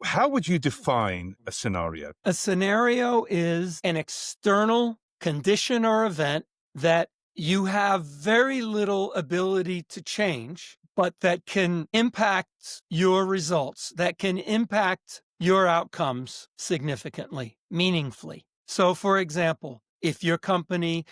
How would you define a scenario? A scenario is an external condition or event that you have very little ability to change, but that can impact your results, that can impact your outcomes significantly, meaningfully. So, for example, if your company,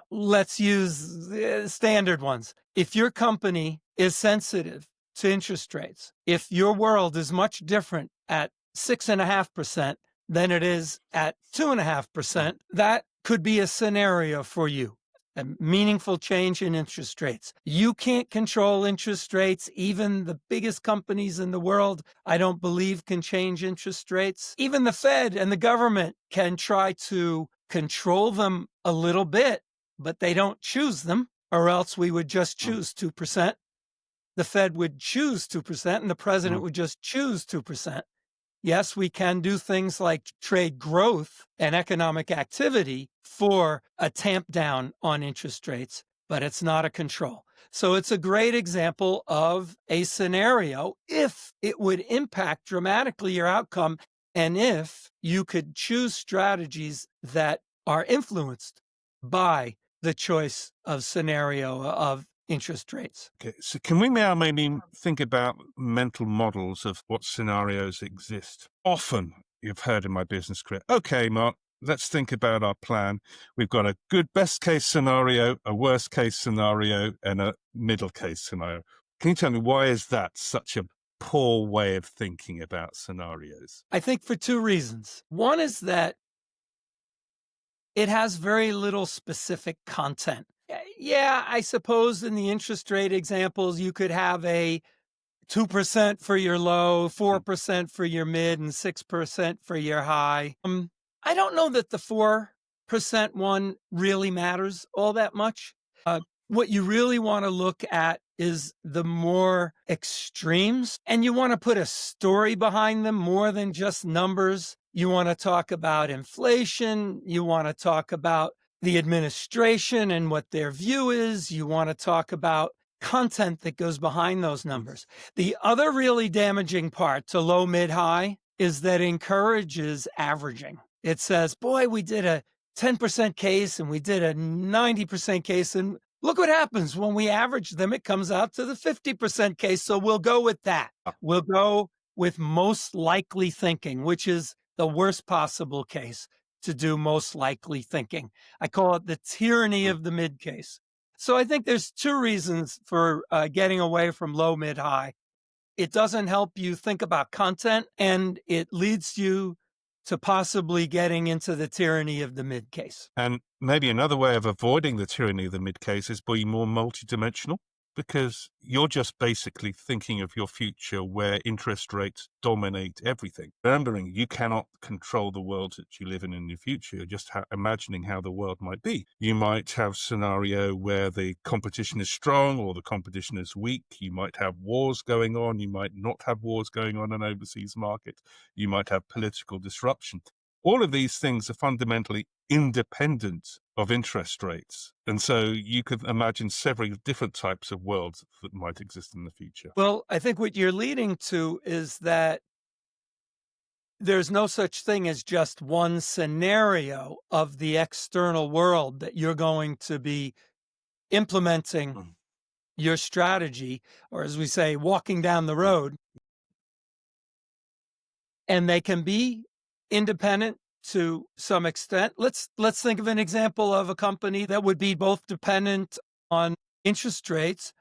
let's use the standard ones. If your company is sensitive to interest rates, if your world is much different at 6.5% than it is at 2.5%, that could be a scenario for you. A meaningful change in interest rates. You can't control interest rates. Even the biggest companies in the world, I don't believe, can change interest rates. Even the Fed and the government can try to control them a little bit, but they don't choose them, or else we would just choose 2%. The Fed would choose 2%, and the president would just choose 2%. Yes, we can do things like trade growth and economic activity for a tamp down on interest rates, but it's not a control. So it's a great example of a scenario if it would impact dramatically your outcome and if you could choose strategies that are influenced by the choice of scenario of interest rates. Okay, so can we now maybe think about mental models of what scenarios exist? Often you've heard in my business career, okay, Mark, let's think about our plan. We've got a good best case scenario, a worst case scenario, and a middle case scenario. Can you tell me why is that such a poor way of thinking about scenarios? I think for two reasons. One is that it has very little specific content. Yeah, I suppose in the interest rate examples, you could have a 2% for your low, 4% for your mid, and 6% for your high. I don't know that the 4% one really matters all that much. What you really want to look at is the more extremes, and you want to put a story behind them more than just numbers. You want to talk about inflation. You want to talk about the administration and what their view is. You want to talk about content that goes behind those numbers. The other really damaging part to low, mid, high is that encourages averaging. It says, boy, we did a 10% case and we did a 90% case, and look what happens when we average them. It comes out to the 50% case. So we'll go with that. We'll go with most likely thinking, which is the worst possible case to do most likely thinking. I call it the tyranny of the mid case. So I think there's two reasons for getting away from low, mid, high. It doesn't help you think about content, and it leads you to possibly getting into the tyranny of the mid case. And maybe another way of avoiding the tyranny of the mid case is being more multidimensional, because you're just basically thinking of your future where interest rates dominate everything. Remembering you cannot control the world that you live in the future, you're just imagining how the world might be. You might have a scenario where the competition is strong or the competition is weak. You might have wars going on. You might not have wars going on in overseas markets. You might have political disruption. All of these things are fundamentally independent of interest rates. And so you could imagine several different types of worlds that might exist in the future. Well, I think what you're leading to is that there's no such thing as just one scenario of the external world that you're going to be implementing your strategy, or as we say, walking down the road. And they can be independent to some extent. Let's think of an example of a company that would be both dependent on interest rates,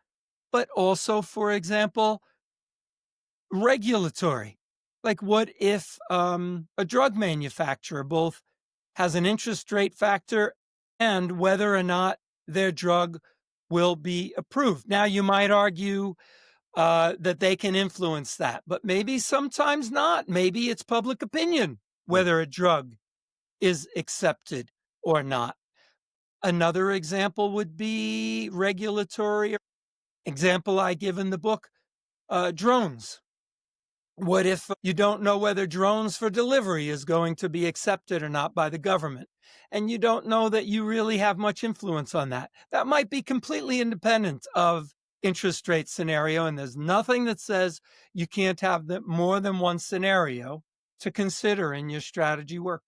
but also, for example, regulatory. Like what if a drug manufacturer both has an interest rate factor and whether or not their drug will be approved? Now, you might argue that they can influence that, but maybe sometimes not. Maybe it's public opinion whether a drug is accepted or not. Another example would be regulatory. Example I give in the book, drones. What if you don't know whether drones for delivery is going to be accepted or not by the government? And you don't know that you really have much influence on that. That might be completely independent of interest rate scenario, and there's nothing that says you can't have more than one scenario to consider in your strategy work.